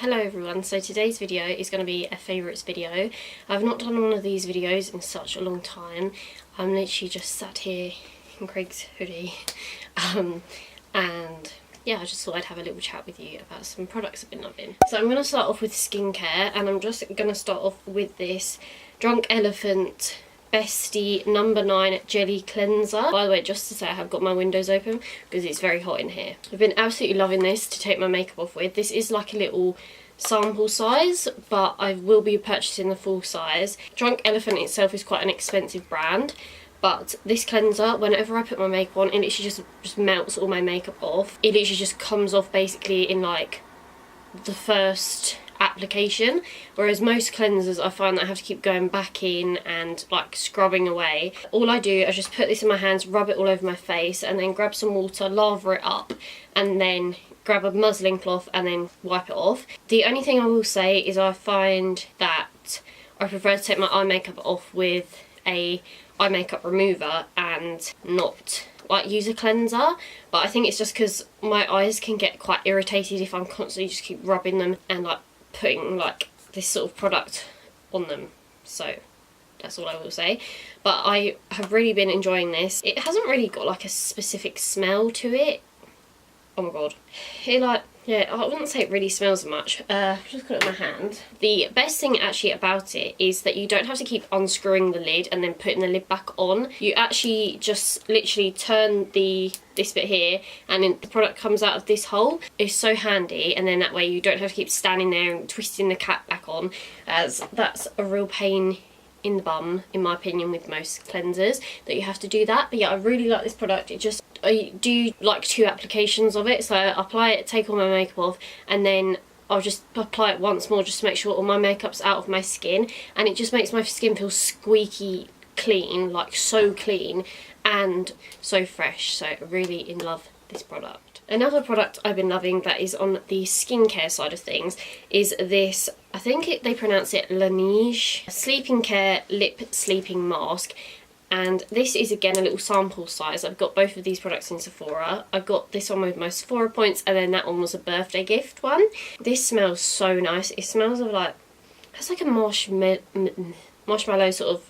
Hello everyone, so today's video is going to be a favourites video. I've not done one of these videos in such a long time. I'm literally just sat here in Craig's hoodie and yeah, I just thought I'd have a little chat with you about some products I've been loving. So I'm going to start off with skincare, and I'm just going to start off with this Drunk Elephant Bestie number 9 Jelly Cleanser. By the way, just to say, I have got my windows open because it's very hot in here. I've been absolutely loving this to take my makeup off with. This is like a little sample size, but I will be purchasing the full size. Drunk Elephant itself is quite an expensive brand, but this cleanser, whenever I put my makeup on, it literally just melts all my makeup off. It literally just comes off basically in like the first application, whereas most cleansers I find that I have to keep going back in and like scrubbing away. All I do is just put this in my hands, rub it all over my face, and then grab some water, lather it up, and then grab a muslin cloth and then wipe it off. The only thing I will say is I find that I prefer to take my eye makeup off with a eye makeup remover and not like use a cleanser, but I think it's just because my eyes can get quite irritated if I'm constantly just keep rubbing them and like putting like this sort of product on them. So that's all I will say, but I have really been enjoying this. It hasn't really got like a specific smell to it. Oh my god, it like, yeah, I wouldn't say it really smells much. I've just got it in my hand. The best thing actually about it is that you don't have to keep unscrewing the lid and then putting the lid back on. You actually just literally turn this bit here, and then the product comes out of this hole. It's so handy, and then that way you don't have to keep standing there and twisting the cap back on, as that's a real pain in the bum, in my opinion, with most cleansers, that you have to do that. But yeah, I really like this product. I do like 2 applications of it, so I apply it, take all my makeup off, and then I'll just apply it once more just to make sure all my makeup's out of my skin, and it just makes my skin feel squeaky clean, like so clean and so fresh. So really in love this product. Another product I've been loving that is on the skincare side of things is this, I think they pronounce it Laneige Sleeping Care Lip Sleeping Mask. And this is again a little sample size. I've got both of these products in Sephora. I got this one with my Sephora points, and then that one was a birthday gift one. This smells so nice. It smells of like, it's like a marshmallow sort of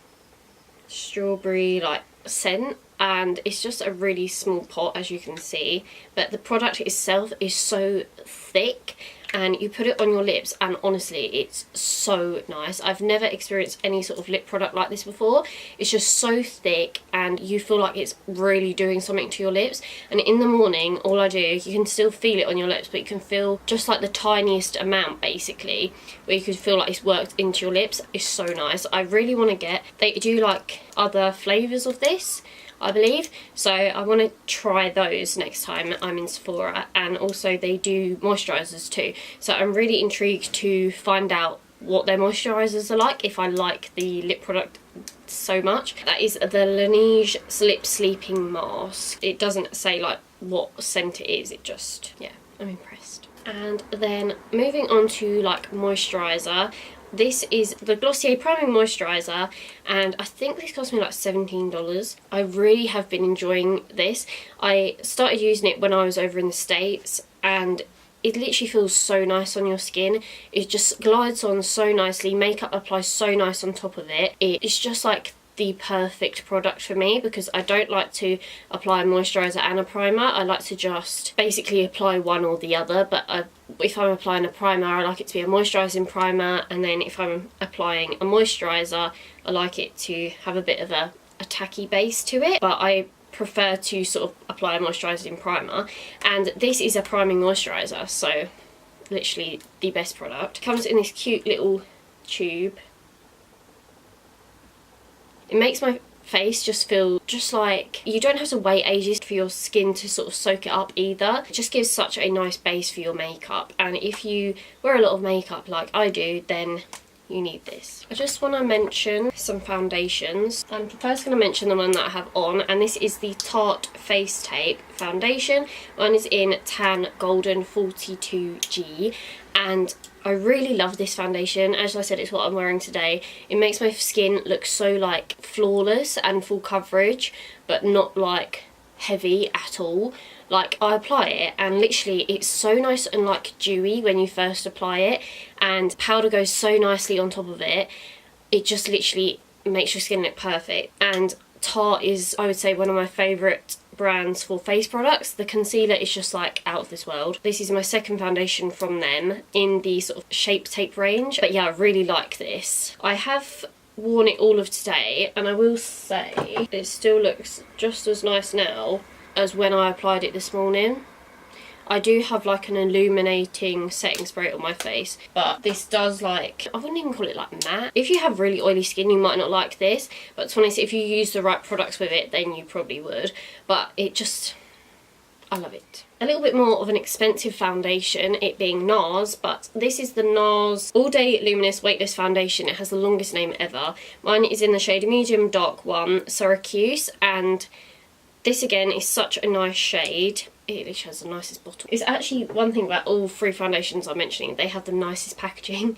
strawberry like scent, and it's just a really small pot, as you can see, but the product itself is so thick, and you put it on your lips and honestly it's so nice. I've never experienced any sort of lip product like this before. It's just so thick and you feel like it's really doing something to your lips, and in the morning all I do, you can still feel it on your lips, but you can feel just like the tiniest amount basically, where you could feel like it's worked into your lips. It's so nice. I really want to get, they do like other flavours of this, I believe, so I want to try those next time I'm in Sephora. And also they do moisturisers too, so I'm really intrigued to find out what their moisturisers are like, if I like the lip product so much. That is the Laneige Lip Sleeping Mask. It doesn't say like what scent it is, it just, yeah, I'm impressed. And then moving on to like moisturiser, this is the Glossier Priming Moisturiser, and I think this cost me like $17. I really have been enjoying this. I started using it when I was over in the States, and it literally feels so nice on your skin. It just glides on so nicely, makeup applies so nice on top of it. It's just like the perfect product for me, because I don't like to apply a moisturiser and a primer. I like to just basically apply one or the other, but if I'm applying a primer, I like it to be a moisturising primer, and then if I'm applying a moisturiser, I like it to have a bit of a tacky base to it, but I prefer to sort of apply a moisturising primer. And this is a priming moisturiser, so literally the best product. It comes in this cute little tube. It makes my face just feel just like you don't have to wait ages for your skin to sort of soak it up either. It just gives such a nice base for your makeup, and if you wear a lot of makeup like I do, then you need this. I just want to mention some foundations. I'm first going to mention the one that I have on, and this is the Tarte Face Tape Foundation. Mine is in Tan Golden 42G, and I really love this foundation. As I said, it's what I'm wearing today. It makes my skin look so like flawless and full coverage, but not like heavy at all. Like, I apply it and literally it's so nice and like dewy when you first apply it, and powder goes so nicely on top of it. It just literally makes your skin look perfect. And Tarte is, I would say, one of my favourite brands for face products. The concealer is just like out of this world. This is my second foundation from them in the sort of Shape Tape range. But yeah, I really like this. I have worn it all of today, and I will say it still looks just as nice now as when I applied it this morning. I do have like an illuminating setting spray on my face, but this does, like, I wouldn't even call it like matte. If you have really oily skin, you might not like this, but to be honest, if you use the right products with it, then you probably would. But it just, I love it. A little bit more of an expensive foundation, it being NARS, but this is the NARS All Day Luminous Weightless Foundation. It has the longest name ever. Mine is in the shade Medium Dark 1, Syracuse, and this again is such a nice shade. It literally has the nicest bottle. It's actually one thing about all three foundations I'm mentioning, they have the nicest packaging.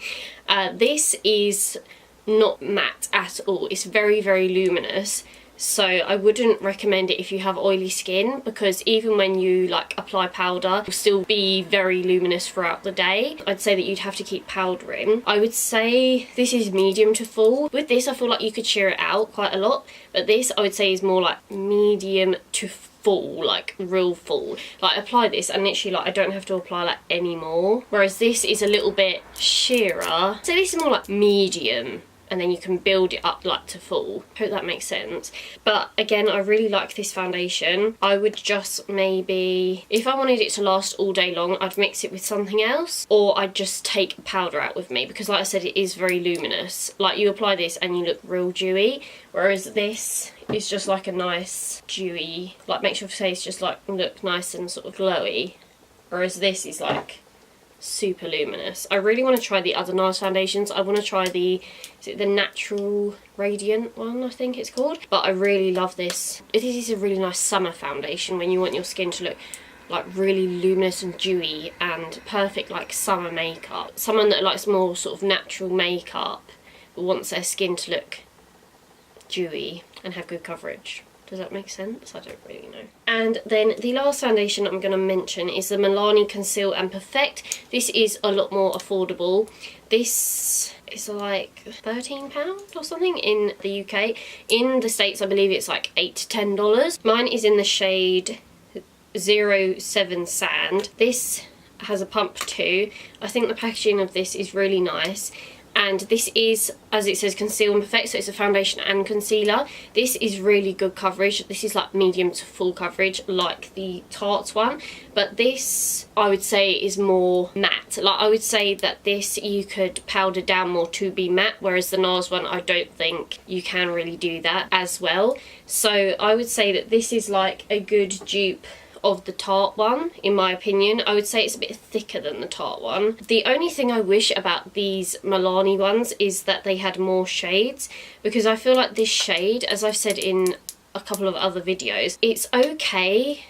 This is not matte at all. It's very, very luminous. So I wouldn't recommend it if you have oily skin, because even when you like apply powder, it will still be very luminous throughout the day. I'd say that you'd have to keep powdering. I would say this is medium to full. With this, I feel like you could sheer it out quite a lot, but this I would say is more like medium to full, like real full. Like, apply this and literally like I don't have to apply like any more, whereas this is a little bit sheerer. So this is more like medium, and then you can build it up like to full. Hope that makes sense. But again, I really like this foundation. I would just maybe, if I wanted it to last all day long, I'd mix it with something else, or I'd just take powder out with me, because like I said, it is very luminous. Like, you apply this and you look real dewy, whereas this is just like a nice dewy, like makes your face just like look nice and sort of glowy, whereas this is like super luminous. I really want to try the other NARS foundations. I want to try the, is it the Natural Radiant one, I think it's called? But I really love this. This is a really nice summer foundation when you want your skin to look like really luminous and dewy and perfect, like summer makeup. Someone that likes more sort of natural makeup but wants their skin to look dewy and have good coverage. Does that make sense? I don't really know. And then the last foundation I'm going to mention is the Milani Conceal and Perfect. This is a lot more affordable. This is like £13 or something in the UK. In the States, I believe it's like $8 to $10. Mine is in the shade 07 Sand. This has a pump too. I think the packaging of this is really nice. And this is, as it says, Conceal and Perfect, so it's a foundation and concealer. This is really good coverage. This is like medium to full coverage, like the Tarte one. But this, I would say, is more matte. Like, I would say that this you could powder down more to be matte, whereas the NARS one, I don't think you can really do that as well. So I would say that this is like a good dupe of the Tarte one, in my opinion. I would say it's a bit thicker than the Tarte one. The only thing I wish about these Milani ones is that they had more shades, because I feel like this shade, as I've said in a couple of other videos, it's okay,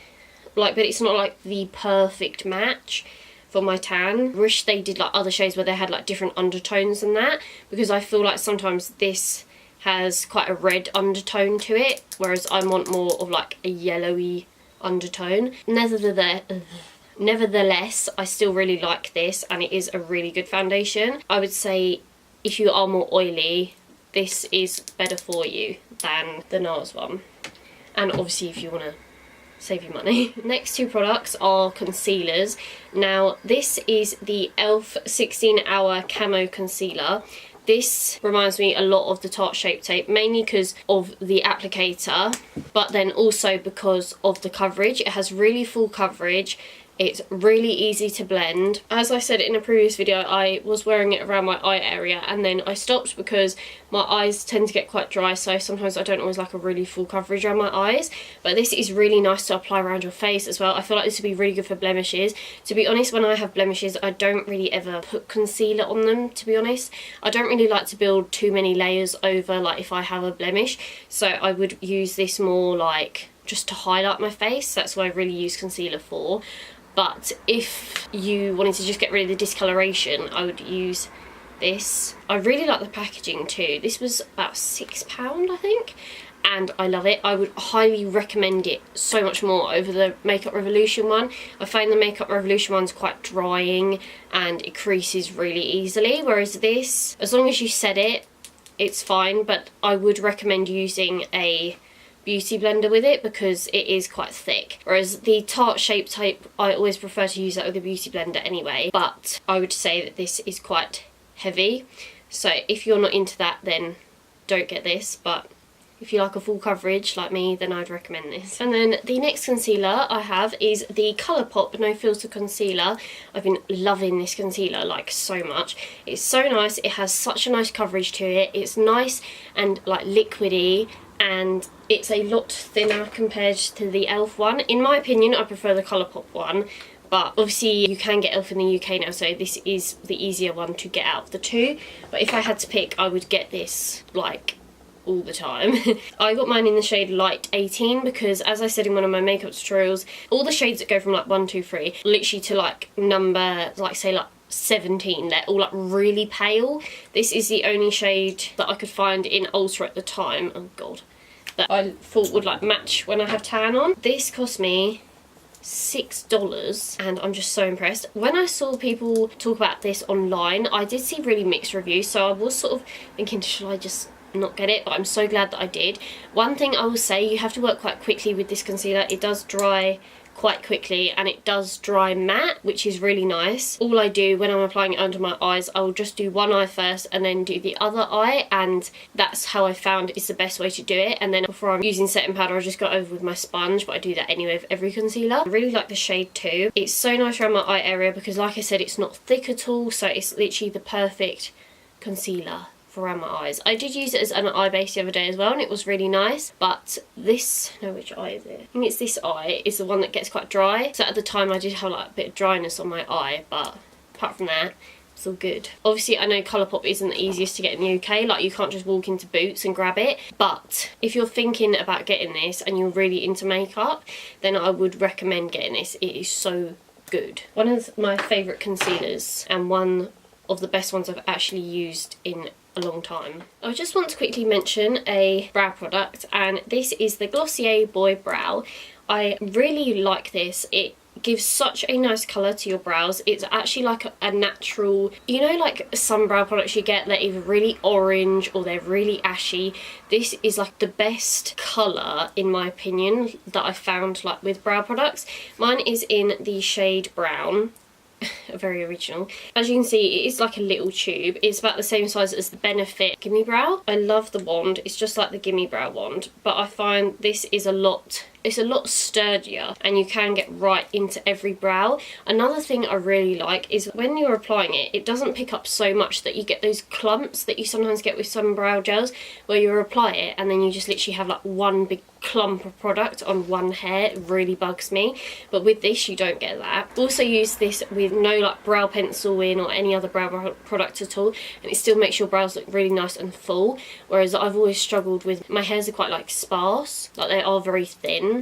like, but it's not like the perfect match for my tan. I wish they did like other shades where they had like different undertones than that, because I feel like sometimes this has quite a red undertone to it, whereas I want more of like a yellowy undertone. Nevertheless, I still really like this, and it is a really good foundation. I would say if you are more oily, this is better for you than the NARS one. And obviously if you want to save your money. Next two products are concealers. Now, this is the e.l.f. 16 Hour Camo Concealer. This reminds me a lot of the Tarte Shape Tape, mainly because of the applicator, but then also because of the coverage. It has really full coverage. It's really easy to blend. As I said in a previous video, I was wearing it around my eye area and then I stopped because my eyes tend to get quite dry, so sometimes I don't always like a really full coverage around my eyes. But this is really nice to apply around your face as well. I feel like this would be really good for blemishes. To be honest, when I have blemishes, I don't really ever put concealer on them, to be honest. I don't really like to build too many layers over, like, if I have a blemish. So I would use this more like just to highlight my face. That's what I really use concealer for. But if you wanted to just get rid of the discoloration, I would use this. I really like the packaging too. This was about £6, I think. and I love it. I would highly recommend it so much more over the Makeup Revolution one. I find the Makeup Revolution one's quite drying and it creases really easily, whereas this, as long as you set it, it's fine, but I would recommend using a beauty blender with it because it is quite thick, whereas the Tarte Shape Tape, I always prefer to use that with a beauty blender anyway, but I would say that this is quite heavy, so if you're not into that then don't get this, but if you like a full coverage like me, then I'd recommend this. And then the next concealer I have is the Colourpop No Filter Concealer. I've been loving this concealer like so much. It's so nice, it has such a nice coverage to it, it's nice and like liquidy, and it's a lot thinner compared to the e.l.f. one. In my opinion, I prefer the Colourpop one, but obviously you can get e.l.f. in the UK now, so this is the easier one to get out of the two. But if I had to pick, I would get this like all the time. I got mine in the shade Light 18 because, as I said in one of my makeup tutorials, all the shades that go from like 1, 2, 3 literally to like number, like say like 17, they're all like really pale. This is the only shade that I could find in Ultra at the time, oh god, that I thought would like match when I have tan on. This cost me $6 and I'm just so impressed. When I saw people talk about this online, I did see really mixed reviews, so I was sort of thinking, should I just not get it? But I'm so glad that I did. One thing I will say, you have to work quite quickly with this concealer. It does dry quite quickly and it does dry matte, which is really nice. All I do when I'm applying it under my eyes, I will just do one eye first and then do the other eye, and that's how I found is the best way to do it. And then before I'm using setting powder, I just go over with my sponge, but I do that anyway with every concealer. I really like the shade too. It's so nice around my eye area because, like I said, it's not thick at all, so it's literally the perfect concealer for around my eyes. I did use it as an eye base the other day as well and it was really nice, but this, no, which eye is it? I think it's this eye is the one that gets quite dry. So at the time I did have like a bit of dryness on my eye, but apart from that, it's all good. Obviously I know Colourpop isn't the easiest to get in the UK, like you can't just walk into Boots and grab it, but if you're thinking about getting this and you're really into makeup, then I would recommend getting this. It is so good. One of my favourite concealers and one of the best ones I've actually used in a long time. I just want to quickly mention a brow product, and this is the Glossier Boy Brow. I really like this. It gives such a nice colour to your brows. It's actually like a natural, you know, like some brow products you get, they're either really orange or they're really ashy. This is like the best colour in my opinion that I found like with brow products. Mine is in the shade brown. Very original. As you can see, it is like a little tube. It's about the same size as the Benefit Gimme Brow. I love the wand. It's just like the Gimme Brow wand, but I find this is it's a lot sturdier and you can get right into every brow. Another thing I really like is when you're applying it, it doesn't pick up so much that you get those clumps that you sometimes get with some brow gels where you apply it and then you just literally have like one big clump of product on one hair. It really bugs me, but with this you don't get that. Also use this with no like brow pencil in or any other brow product at all, and it still makes your brows look really nice and full, whereas I've always struggled with, my hairs are quite like sparse, like they are very thin.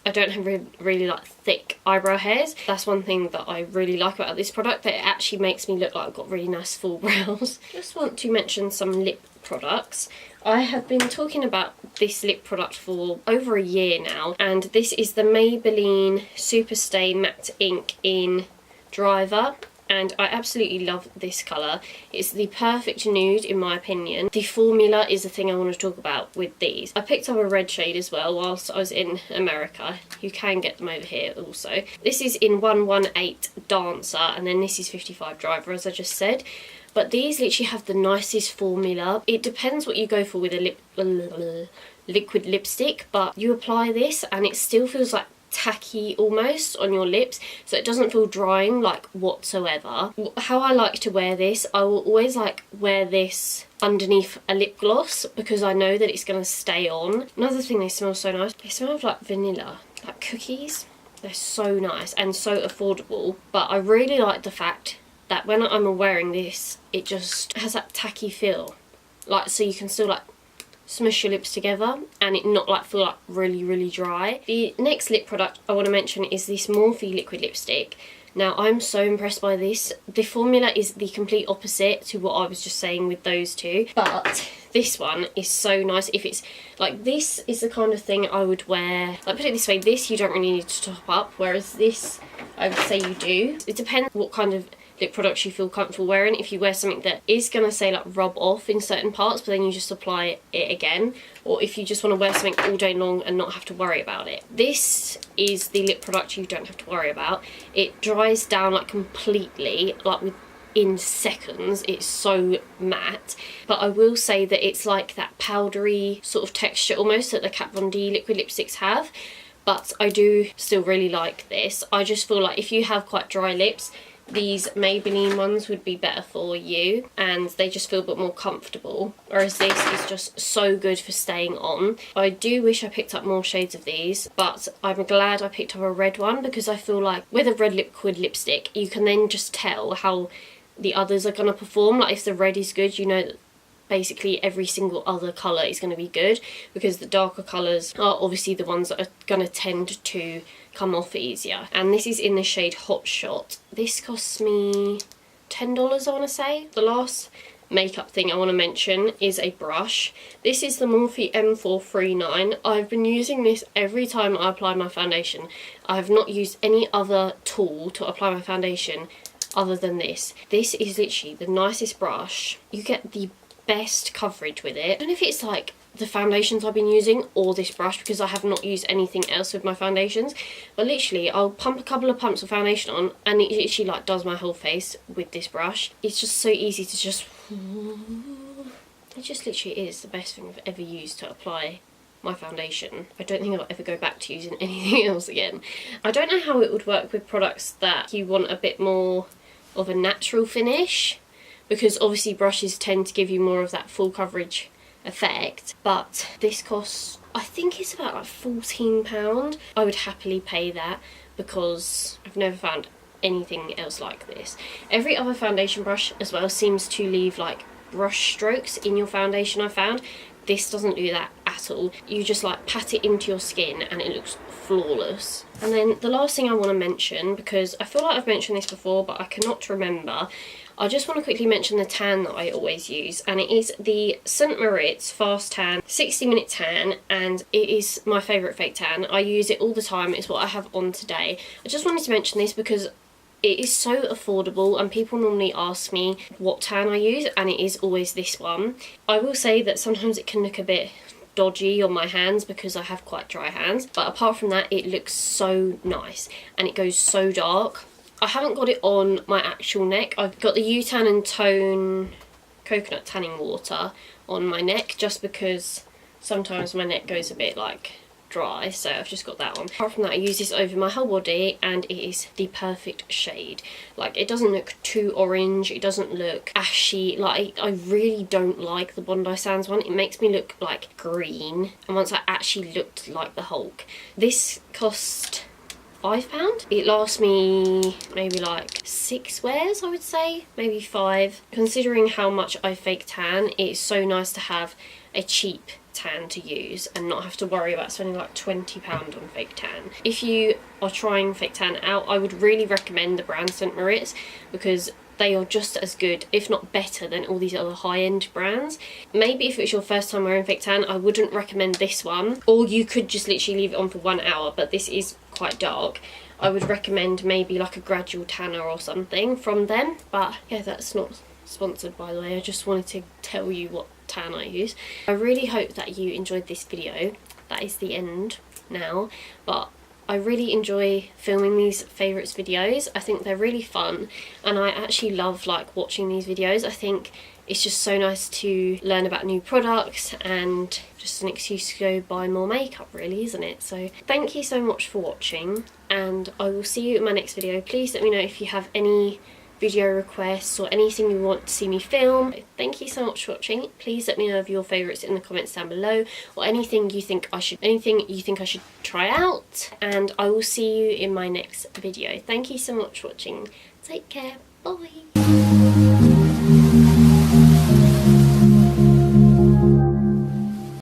I don't have really like thick eyebrow hairs. That's one thing that I really like about this product, that it actually makes me look like I've got really nice full brows. Just want to mention some lip products. I have been talking about this lip product for over a year now, and this is the Maybelline Superstay Matte Ink in Driver. And I absolutely love this colour. It's the perfect nude in my opinion. The formula is the thing I want to talk about with these. I picked up a red shade as well whilst I was in America. You can get them over here also. This is in 118 Dancer, and then this is 55 Driver, as I just said. But these literally have the nicest formula. It depends what you go for with a liquid lipstick, but you apply this and it still feels like tacky almost on your lips, so it doesn't feel drying like whatsoever. How I like to wear this, I will always like wear this underneath a lip gloss because I know that it's going to stay on. Another thing, they smell so nice. They smell like vanilla, like cookies. They're so nice and so affordable, but I really like the fact that when I'm wearing this, it just has that tacky feel, like, so you can still like smush your lips together and it not like feel like really dry. The next lip product I want to mention is this Morphe liquid lipstick. Now I'm so impressed by this. The formula is the complete opposite to what I was just saying with those two, but this one is so nice. If it's like, this is the kind of thing I would wear, like, put it this way, this you don't really need to top up, whereas this I would say you do. It depends what kind of lip products you feel comfortable wearing. If you wear something that is going to say like rub off in certain parts, but then you just apply it again, or if you just want to wear something all day long and not have to worry about it, this is the lip product you don't have to worry about. It dries down like completely, like within seconds. It's so matte, but I will say that it's like that powdery sort of texture almost that the Kat Von D liquid lipsticks have, but I do still really like this. I just feel like if you have quite dry lips, these Maybelline ones would be better for you, and they just feel a bit more comfortable, whereas this is just so good for staying on. I do wish I picked up more shades of these, but I'm glad I picked up a red one, because I feel like with a red liquid lipstick you can then just tell how the others are going to perform. Like if the red is good, you know that basically every single other colour is going to be good, because the darker colours are obviously the ones that are going to tend to come off easier. And this is in the shade Hot Shot. This costs me $10, I want to say. The last makeup thing I want to mention is a brush. This is the Morphe M439. I've been using this every time I apply my foundation. I have not used any other tool to apply my foundation other than this. This is literally the nicest brush. You get the best coverage with it. I don't know if it's like the foundations I've been using or this brush, because I have not used anything else with my foundations, but literally I'll pump a couple of pumps of foundation on and it literally like does my whole face with this brush. It's just so easy to just, it just literally is the best thing I've ever used to apply my foundation. I don't think I'll ever go back to using anything else again. I don't know how it would work with products that you want a bit more of a natural finish, because obviously brushes tend to give you more of that full coverage effect, but this costs, I think it's about like £14. I would happily pay that, because I've never found anything else like this. Every other foundation brush as well seems to leave like brush strokes in your foundation, I found. This doesn't do that at all. You just like pat it into your skin and it looks flawless. And then the last thing I want to mention, because I feel like I've mentioned this before but I cannot remember, I just want to quickly mention the tan that I always use, and it is the St. Moritz Fast Tan 60-minute tan, and it is my favourite fake tan. I use it all the time. It's what I have on today. I just wanted to mention this because it is so affordable and people normally ask me what tan I use, and it is always this one. I will say that sometimes it can look a bit dodgy on my hands because I have quite dry hands, but apart from that it looks so nice and it goes so dark. I haven't got it on my actual neck. I've got the U-Tan and Tone coconut tanning water on my neck just because sometimes my neck goes a bit like dry, so I've just got that on. Apart from that I use this over my whole body and it is the perfect shade. Like it doesn't look too orange, it doesn't look ashy. Like I really don't like the Bondi Sands one. It makes me look like green, and once I actually looked like the Hulk. This cost £5. It lasts me maybe like 6 wears, I would say, maybe 5. Considering how much I fake tan, it's so nice to have a cheap tan to use and not have to worry about spending like £20 on fake tan. If you are trying fake tan out, I would really recommend the brand St. Moritz, because they are just as good, if not better, than all these other high-end brands. Maybe if it's your first time wearing fake tan, I wouldn't recommend this one, or you could just literally leave it on for 1 hour, but this is quite dark. I would recommend maybe like a gradual tanner or something from them, but yeah, that's not sponsored by the way. I just wanted to tell you what tan I use. I really hope that you enjoyed this video. That is the end now, but I really enjoy filming these favourites videos. I think they're really fun and I actually love like watching these videos. I think it's just so nice to learn about new products and just an excuse to go buy more makeup really, isn't it? So thank you so much for watching and I will see you in my next video. Please let me know if you have any video requests or anything you want to see me film. Thank you so much for watching. Please let me know of your favourites in the comments down below, or anything you think I should try out, and I will see you in my next video. Thank you so much for watching. Take care. Bye.